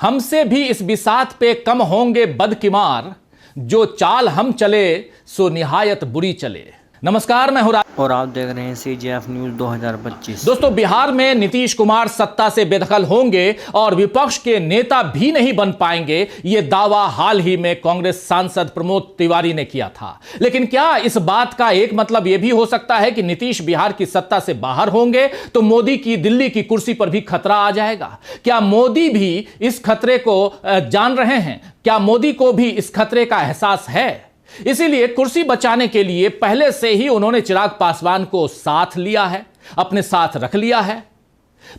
हमसे भी इस बिसात पे कम होंगे बदकिमार, जो चाल हम चले सो निहायत बुरी चले। नमस्कार, मैं हूं और आप देख रहे हैं CGF न्यूज 2025। दोस्तों, बिहार में नीतीश कुमार सत्ता से बेदखल होंगे और विपक्ष के नेता भी नहीं बन पाएंगे, यह दावा हाल ही में कांग्रेस सांसद प्रमोद तिवारी ने किया था। लेकिन क्या इस बात का एक मतलब यह भी हो सकता है कि नीतीश बिहार की सत्ता से बाहर होंगे तो मोदी की दिल्ली की कुर्सी पर भी खतरा आ जाएगा? क्या मोदी भी इस खतरे को जान रहे हैं? क्या मोदी को भी इस खतरे का एहसास है? इसीलिए कुर्सी बचाने के लिए पहले से ही उन्होंने चिराग पासवान को साथ लिया है, अपने साथ रख लिया है।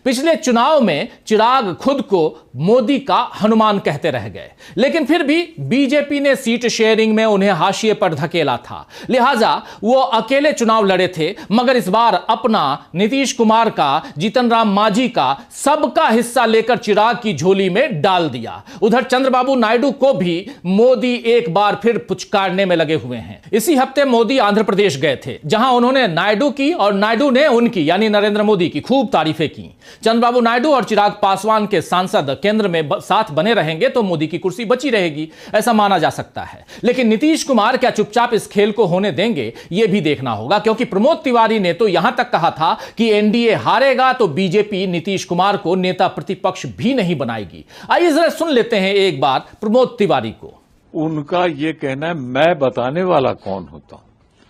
पिछले चुनाव में चिराग खुद को मोदी का हनुमान कहते रह गए, लेकिन फिर भी बीजेपी ने सीट शेयरिंग में उन्हें हाशिए पर धकेला था, लिहाजा वो अकेले चुनाव लड़े थे। मगर इस बार अपना, नीतीश कुमार का, जीतन राम मांझी का, सबका हिस्सा लेकर चिराग की झोली में डाल दिया। उधर चंद्रबाबू नायडू को भी मोदी एक बार फिर पुचकारने में लगे हुए हैं। इसी हफ्ते मोदी आंध्र प्रदेश गए थे, जहां उन्होंने नायडू की और नायडू ने उनकी यानी नरेंद्र मोदी की खूब तारीफें की। चंद्रबाबू नायडू और चिराग पासवान के सांसद केंद्र में साथ बने रहेंगे तो मोदी की कुर्सी बची रहेगी, ऐसा माना जा सकता है। लेकिन नीतीश कुमार क्या चुपचाप इस खेल को होने देंगे, यह भी देखना होगा, क्योंकि प्रमोद तिवारी ने तो यहां तक कहा था कि एनडीए हारेगा तो बीजेपी नीतीश कुमार को नेता प्रतिपक्ष भी नहीं बनाएगी। आइए जरा सुन लेते हैं एक बार प्रमोद तिवारी को। उनका यह कहना है मैं बताने वाला कौन होता हूं।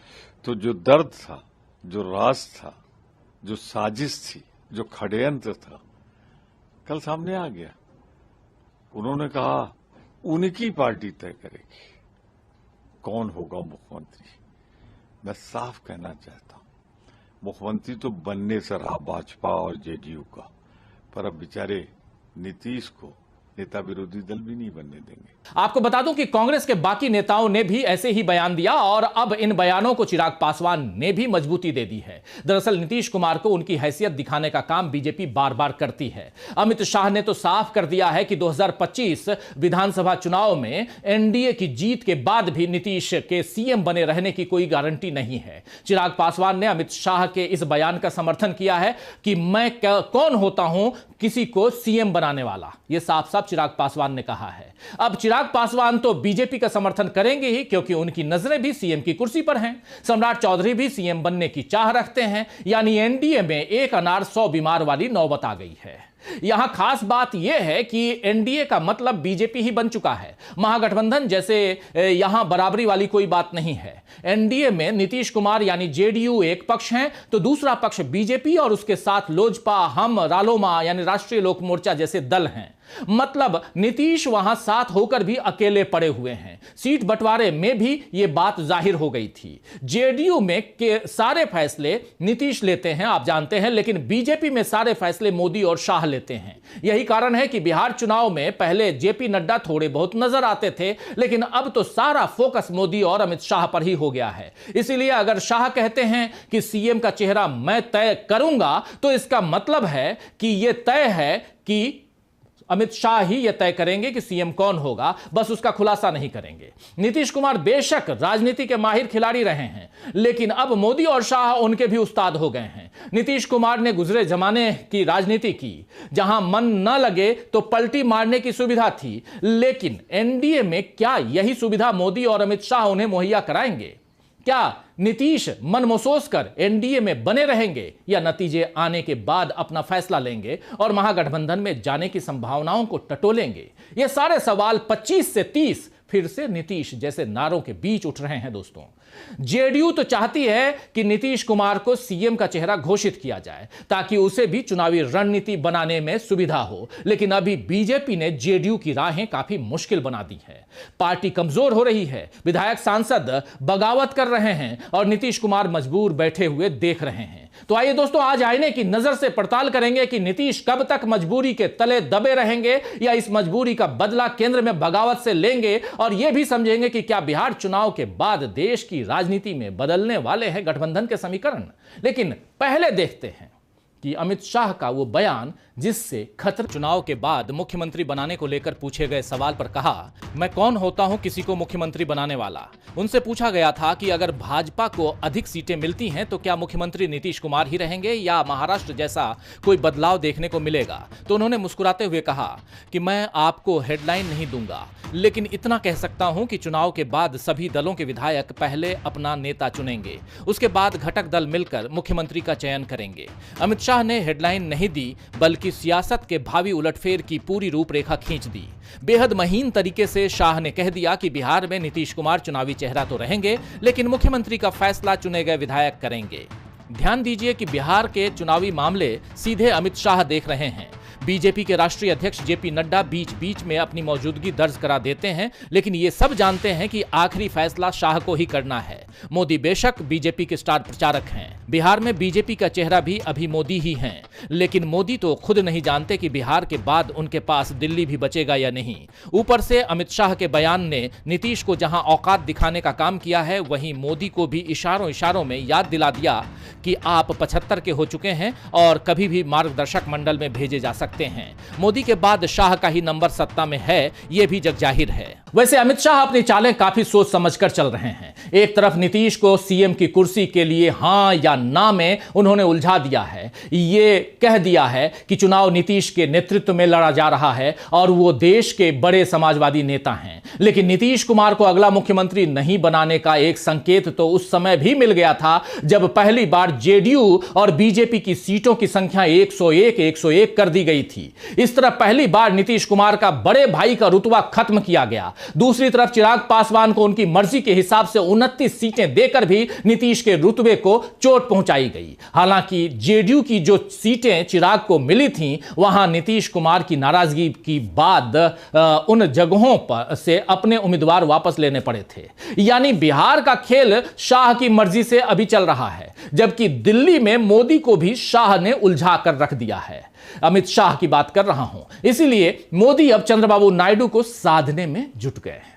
तो जो दर्द था, जो राज था, जो साजिश थी, जो षड्यंत्र था, कल सामने आ गया। उन्होंने कहा उनकी पार्टी तय करेगी कौन होगा मुख्यमंत्री। मैं साफ कहना चाहता हूं, मुख्यमंत्री तो बनने से रहा भाजपा और जेडीयू का, पर अब बेचारे नीतीश को नेता विरोधी दल भी नहीं बनने देंगे। आपको बता दूं कि कांग्रेस के बाकी नेताओं ने भी ऐसे ही बयान दिया और अब इन बयानों को चिराग पासवान ने भी मजबूती दे दी है। दरअसल नीतीश कुमार को उनकी हैसियत दिखाने का काम बीजेपी बार बार करती है। अमित शाह ने तो साफ कर दिया है कि 2025 विधानसभा चुनाव में एनडीए की जीत के बाद भी नीतीश के सीएम बने रहने की कोई गारंटी नहीं है। चिराग पासवान ने अमित शाह के इस बयान का समर्थन किया है कि मैं कौन होता हूं किसी को सीएम बनाने वाला, यह साफ साफ चिराग पासवान ने कहा है। अब चिराग पासवान तो बीजेपी का समर्थन करेंगे ही, क्योंकि उनकी नजरें भी सीएम की कुर्सी पर हैं। सम्राट चौधरी भी सीएम बनने की चाह रखते हैं, यानी एनडीए में एक अनार 100 बीमार वाली नौबत आ गई है। यहां खास बात यह है कि एनडीए का मतलब बीजेपी ही बन चुका है। महागठबंधन जैसे यहां बराबरी वाली कोई बात नहीं है। एनडीए में नीतीश कुमार यानी जेडीयू एक पक्ष है तो दूसरा पक्ष बीजेपी और उसके साथ लोजपा, हम, रालोमा यानी राष्ट्रीय लोक मोर्चा जैसे दल हैं। मतलब नीतीश वहां साथ होकर भी अकेले पड़े हुए हैं। सीट बंटवारे में भी यह बात जाहिर हो गई थी। जेडीयू में के सारे फैसले नीतीश लेते हैं, आप जानते हैं, लेकिन बीजेपी में सारे फैसले मोदी और शाह लेते हैं। यही कारण है कि बिहार चुनाव में पहले जेपी नड्डा थोड़े बहुत नजर आते थे, लेकिन अब तो सारा फोकस मोदी और अमित शाह पर ही हो गया है। इसीलिए अगर शाह कहते हैं कि सीएम का चेहरा मैं तय करूंगा, तो इसका मतलब है कि यह तय है कि अमित शाह ही यह तय करेंगे कि सीएम कौन होगा, बस उसका खुलासा नहीं करेंगे। नीतीश कुमार बेशक राजनीति के माहिर खिलाड़ी रहे हैं, लेकिन अब मोदी और शाह उनके भी उस्ताद हो गए हैं। नीतीश कुमार ने गुजरे जमाने की राजनीति की, जहां मन न लगे तो पलटी मारने की सुविधा थी, लेकिन एनडीए में क्या यही सुविधा मोदी और अमित शाह उन्हें मुहैया कराएंगे? क्या नीतीश मन महसूस कर एनडीए में बने रहेंगे या नतीजे आने के बाद अपना फैसला लेंगे और महागठबंधन में जाने की संभावनाओं को टटोलेंगे? ये सारे सवाल 25 से 30 फिर से नीतीश जैसे नारों के बीच उठ रहे हैं। दोस्तों, जेडीयू तो चाहती है कि नीतीश कुमार को सीएम का चेहरा घोषित किया जाए ताकि उसे भी चुनावी रणनीति बनाने में सुविधा हो, लेकिन अभी बीजेपी ने जेडीयू की राहें काफी मुश्किल बना दी है। पार्टी कमजोर हो रही है, विधायक सांसद बगावत कर रहे हैं और नीतीश कुमार मजबूर बैठे हुए देख रहे हैं। तो आइए दोस्तों, आज आईने की नजर से पड़ताल करेंगे कि नीतीश कब तक मजबूरी के तले दबे रहेंगे या इस मजबूरी का बदला केंद्र में बगावत से लेंगे, और यह भी समझेंगे कि क्या बिहार चुनाव के बाद देश की राजनीति में बदलने वाले हैं गठबंधन के समीकरण। लेकिन पहले देखते हैं कि अमित शाह का वो बयान जिससे खतरे। चुनाव के बाद मुख्यमंत्री बनाने को लेकर पूछे गए सवाल पर कहा, मैं कौन होता हूं किसी को मुख्यमंत्री बनाने वाला। उनसे पूछा गया था कि अगर भाजपा को अधिक सीटें मिलती हैं तो क्या मुख्यमंत्री नीतीश कुमार ही रहेंगे या महाराष्ट्र जैसा कोई बदलाव देखने को मिलेगा। तो उन्होंने मुस्कुराते हुए कहा कि मैं आपको हेडलाइन नहीं दूंगा, लेकिन इतना कह सकता हूं कि चुनाव के बाद सभी दलों के विधायक पहले अपना नेता चुनेंगे, उसके बाद घटक दल मिलकर मुख्यमंत्री का चयन करेंगे। अमित शाह ने हेडलाइन नहीं दी, बल्कि सियासत के भावी उलटफेर की पूरी रूपरेखा खींच दी। बेहद महीन तरीके से शाह ने कह दिया कि बिहार में नीतीश कुमार चुनावी चेहरा तो रहेंगे, लेकिन मुख्यमंत्री का फैसला चुने गए विधायक करेंगे। ध्यान दीजिए कि बिहार के चुनावी मामले सीधे अमित शाह देख रहे हैं। बीजेपी के राष्ट्रीय अध्यक्ष जेपी नड्डा बीच बीच में अपनी मौजूदगी दर्ज करा देते हैं, लेकिन ये सब जानते हैं कि आखिरी फैसला शाह को ही करना है। मोदी बेशक बीजेपी के स्टार प्रचारक हैं, बिहार में बीजेपी का चेहरा भी अभी मोदी ही हैं, लेकिन मोदी तो खुद नहीं जानते कि बिहार के बाद उनके पास दिल्ली भी बचेगा या नहीं। ऊपर से अमित शाह के बयान ने नीतीश को जहां औकात दिखाने का काम किया है, वहीं मोदी को भी इशारों इशारों में याद दिला दिया कि आप 75 के हो चुके हैं और कभी भी मार्गदर्शक मंडल में भेजे जा सकते हैं। मोदी के बाद शाह का ही नंबर सत्ता में है, यह भी जग जाहिर है। वैसे अमित शाह अपनी चालें काफी सोच समझकर चल रहे हैं। एक तरफ नीतीश को सीएम की कुर्सी के लिए हां या ना में उन्होंने उलझा दिया है। ये कह दिया है कि चुनाव नीतीश के नेतृत्व में लड़ा जा रहा है और वो देश के बड़े समाजवादी नेता हैं। लेकिन नीतीश कुमार को अगला मुख्यमंत्री नहीं बनाने का एक संकेत तो उस समय भी मिल गया था जब पहली बार जेडीयू और बीजेपी की सीटों की संख्या 101 कर दी गई थी। इस तरह पहली बार नीतीश कुमार का बड़े भाई का रुतबा खत्म किया गया। दूसरी तरफ चिराग पासवान को उनकी मर्जी के हिसाब से 29 सीटें देकर भी नीतीश के रुतबे को चोट पहुंचाई गई। हालांकि जेडीयू की जो सीटें चिराग को मिली थीं, वहां नीतीश कुमार की नाराजगी की बाद उन जगहों पर से अपने उम्मीदवार वापस लेने पड़े थे। यानी बिहार का खेल शाह की मर्जी से अभी चल रहा है, जबकि दिल्ली में मोदी को भी शाह ने उलझा कर रख दिया है। अमित शाह की बात कर रहा हूं, इसीलिए मोदी अब चंद्रबाबू नायडू को साधने में जुट गए हैं।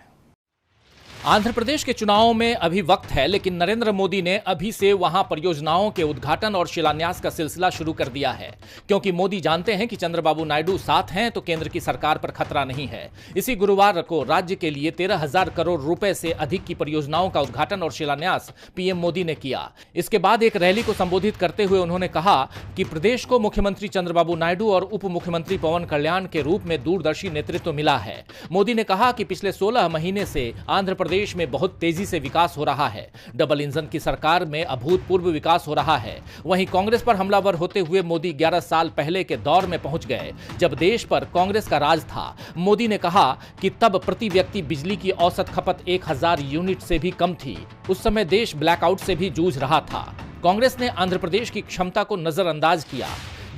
आंध्र प्रदेश के चुनावों में अभी वक्त है, लेकिन नरेंद्र मोदी ने अभी से वहां परियोजनाओं के उद्घाटन और शिलान्यास का सिलसिला शुरू कर दिया है, क्योंकि मोदी जानते हैं कि चंद्रबाबू नायडू साथ हैं तो केंद्र की सरकार पर खतरा नहीं है। इसी गुरुवार को राज्य के लिए 13,000 करोड़ रुपए से अधिक की परियोजनाओं का उद्घाटन और शिलान्यास पीएम मोदी ने किया। इसके बाद एक रैली को संबोधित करते हुए उन्होंने कहा कि प्रदेश को मुख्यमंत्री चंद्रबाबू नायडू और उप मुख्यमंत्री पवन कल्याण के रूप में दूरदर्शी नेतृत्व मिला है। मोदी ने कहा कि पिछले 16 महीने से आंध्र प्रदेश में बहुत तेजी से विकास हो रहा है। डबल इंजन की सरकार में अभूतपूर्व विकास हो रहा है। वहीं कांग्रेस पर हमलावर होते हुए मोदी 11 साल पहले के दौर में पहुंच गए, जब देश पर कांग्रेस का राज था। मोदी ने कहा कि तब प्रति व्यक्ति बिजली की औसत खपत 1000 यूनिट से भी कम थी। उस समय देश ब्लैकआउट से भी जूझ रहा था। कांग्रेस ने आंध्र प्रदेश की क्षमता को नजरअंदाज किया,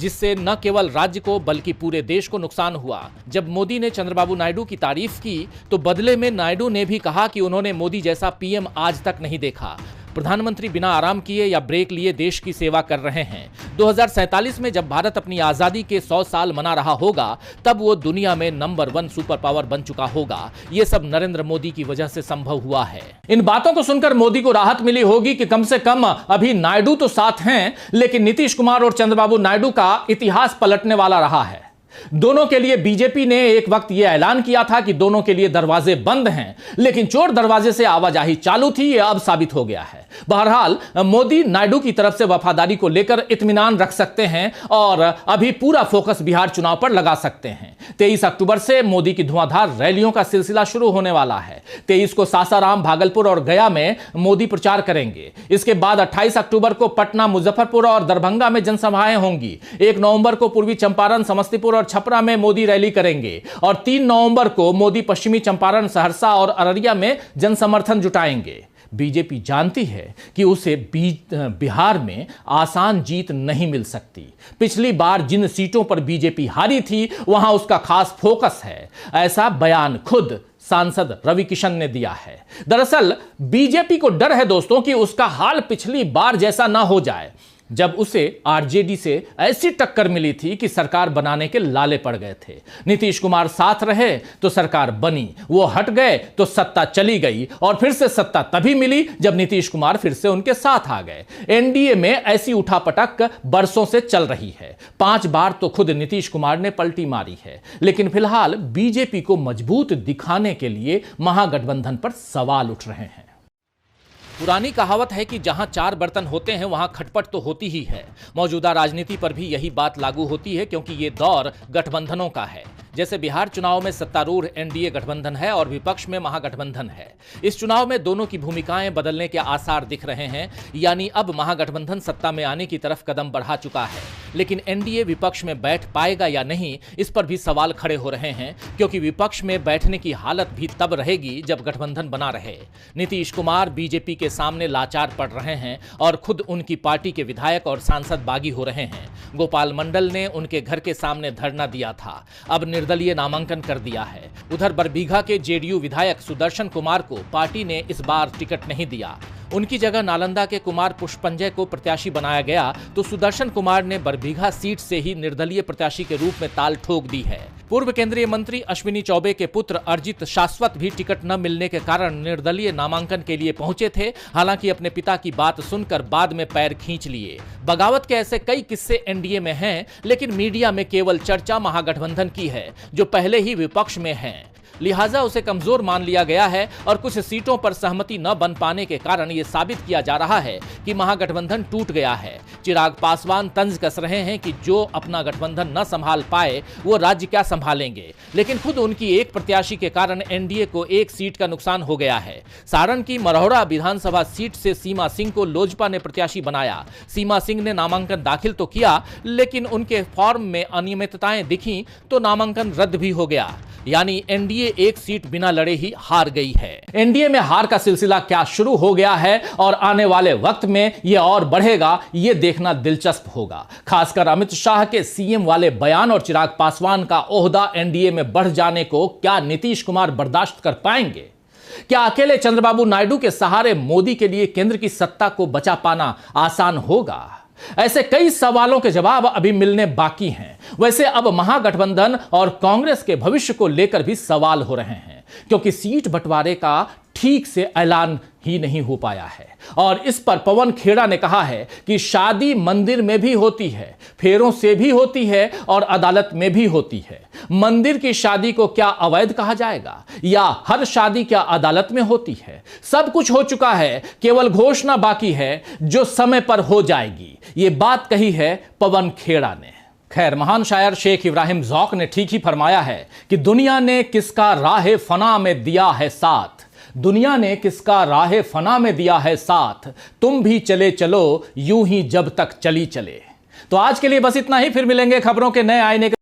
जिससे न केवल राज्य को बल्कि पूरे देश को नुकसान हुआ। जब मोदी ने चंद्रबाबू नायडू की तारीफ की तो बदले में नायडू ने भी कहा कि उन्होंने मोदी जैसा पीएम आज तक नहीं देखा। प्रधानमंत्री बिना आराम किए या ब्रेक लिए देश की सेवा कर रहे हैं। 2047 में जब भारत अपनी आजादी के 100 साल मना रहा होगा, तब वो दुनिया में नंबर 1 सुपर पावर बन चुका होगा। ये सब नरेंद्र मोदी की वजह से संभव हुआ है। इन बातों को सुनकर मोदी को राहत मिली होगी कि कम से कम अभी नायडू तो साथ हैं, लेकिन नीतीश कुमार और चंद्रबाबू नायडू का इतिहास पलटने वाला रहा है। दोनों के लिए बीजेपी ने एक वक्त यह ऐलान किया था कि दोनों के लिए दरवाजे बंद हैं, लेकिन चोर दरवाजे से आवाजाही चालू थी, यह अब साबित हो गया है। बहरहाल मोदी नायडू की तरफ से वफादारी को लेकर इत्मीनान रख सकते हैं और अभी पूरा फोकस बिहार चुनाव पर लगा सकते हैं। 23 अक्टूबर से मोदी की धुआंधार रैलियों का सिलसिला शुरू होने वाला है। 23 को सासाराम, भागलपुर और गया में मोदी प्रचार करेंगे। इसके बाद 28 अक्टूबर को पटना, मुजफ्फरपुर और दरभंगा में जनसभाएं होंगी। 1 नवंबर को पूर्वी चंपारण, समस्तीपुर और छपरा में मोदी रैली करेंगे और 3 नवंबर को मोदी पश्चिमी चंपारण, सहरसा और अररिया में जनसमर्थन जुटाएंगे। बीजेपी जानती है कि उसे बिहार में आसान जीत नहीं मिल सकती। पिछली बार जिन सीटों पर बीजेपी हारी थी, वहां उसका खास फोकस है। ऐसा बयान खुद सांसद रवि किशन ने दिया है। दरअसल बीजेपी को डर है दोस्तों कि उसका हाल पिछली बार जैसा ना हो जाए। जब उसे आरजेडी से ऐसी टक्कर मिली थी कि सरकार बनाने के लाले पड़ गए थे। नीतीश कुमार साथ रहे तो सरकार बनी, वो हट गए तो सत्ता चली गई, और फिर से सत्ता तभी मिली जब नीतीश कुमार फिर से उनके साथ आ गए। एनडीए में ऐसी उठापटक बरसों से चल रही है। 5 बार तो खुद नीतीश कुमार ने पलटी मारी है, लेकिन फिलहाल बीजेपी को मजबूत दिखाने के लिए महागठबंधन पर सवाल उठ रहे हैं। पुरानी कहावत है कि जहां 4 बर्तन होते हैं वहां खटपट तो होती ही है। मौजूदा राजनीति पर भी यही बात लागू होती है, क्योंकि ये दौर गठबंधनों का है। जैसे बिहार चुनाव में सत्तारूढ़ एनडीए गठबंधन है और विपक्ष में महागठबंधन है। इस चुनाव में दोनों की भूमिकाएं बदलने के आसार दिख रहे हैं, यानी अब महागठबंधन सत्ता में आने की तरफ कदम बढ़ा चुका है। लेकिन एनडीए विपक्ष में बैठ पाएगा या नहीं, इस पर भी सवाल खड़े हो रहे हैं, क्योंकि विपक्ष में बैठने की हालत भी तब रहेगी जब गठबंधन बना रहे। नीतीश कुमार बीजेपी के सामने लाचार पड़ रहे हैं और खुद उनकी पार्टी के विधायक और सांसद बागी हो रहे हैं। गोपाल मंडल ने उनके घर के सामने धरना दिया था, अब निर्दलीय नामांकन कर दिया है। उधर बरबीघा के जेडीयू विधायक सुदर्शन कुमार को पार्टी ने इस बार टिकट नहीं दिया। उनकी जगह नालंदा के कुमार पुष्पंजय को प्रत्याशी बनाया गया, तो सुदर्शन कुमार ने बरबीघा सीट से ही निर्दलीय प्रत्याशी के रूप में ताल ठोक दी है। पूर्व केंद्रीय मंत्री अश्विनी चौबे के पुत्र अर्जित शाश्वत भी टिकट न मिलने के कारण निर्दलीय नामांकन के लिए पहुंचे थे। हालांकि अपने पिता की बात सुनकर बाद में पैर खींच लिए। बगावत के ऐसे कई किस्से एनडीए में हैं, लेकिन मीडिया में केवल चर्चा महागठबंधन की है, जो पहले ही विपक्ष में है। लिहाजा उसे कमजोर मान लिया गया है और कुछ सीटों पर सहमति न बन पाने के कारण यह साबित किया जा रहा है कि महागठबंधन टूट गया है। चिराग पासवान तंज कस रहे हैं कि जो अपना गठबंधन न संभाल पाए वो राज्य क्या संभालेंगे, लेकिन खुद उनकी एक प्रत्याशी के कारण एनडीए को 1 सीट का नुकसान हो गया है। सारण की मरौड़ा विधानसभा सीट से सीमा सिंह को लोजपा ने प्रत्याशी बनाया। सीमा सिंह ने नामांकन दाखिल तो किया, लेकिन उनके फॉर्म में अनियमितताएं दिखी तो नामांकन रद्द भी हो गया। यानी एनडीए 1 सीट बिना लड़े ही हार गई है। एनडीए में हार का सिलसिला क्या शुरू हो गया है और आने वाले वक्त में यह और बढ़ेगा, यह देखना दिलचस्प होगा। खासकर अमित शाह के सीएम वाले बयान और चिराग पासवान का ओहदा एनडीए में बढ़ जाने को क्या नीतीश कुमार बर्दाश्त कर पाएंगे? क्या अकेले चंद्रबाबू नायडू के सहारे मोदी के लिए केंद्र की सत्ता को बचा पाना आसान होगा? ऐसे कई सवालों के जवाब अभी मिलने बाकी हैं। वैसे अब महागठबंधन और कांग्रेस के भविष्य को लेकर भी सवाल हो रहे हैं, क्योंकि सीट बंटवारे का ठीक से ऐलान ही नहीं हो पाया है। और इस पर पवन खेड़ा ने कहा है कि शादी मंदिर में भी होती है, फेरों से भी होती है और अदालत में भी होती है। मंदिर की शादी को क्या अवैध कहा जाएगा, या हर शादी क्या अदालत में होती है? सब कुछ हो चुका है, केवल घोषणा बाकी है जो समय पर हो जाएगी। ये बात कही है पवन खेड़ा ने। खैर, महान शायर शेख इब्राहिम ज़ौक़ ने ठीक ही फरमाया है कि दुनिया ने किसका राहे फना में दिया है साथ, दुनिया ने किसका राहे फना में दिया है साथ, तुम भी चले चलो यूं ही जब तक चली चले। तो आज के लिए बस इतना ही, फिर मिलेंगे खबरों के नए आईने के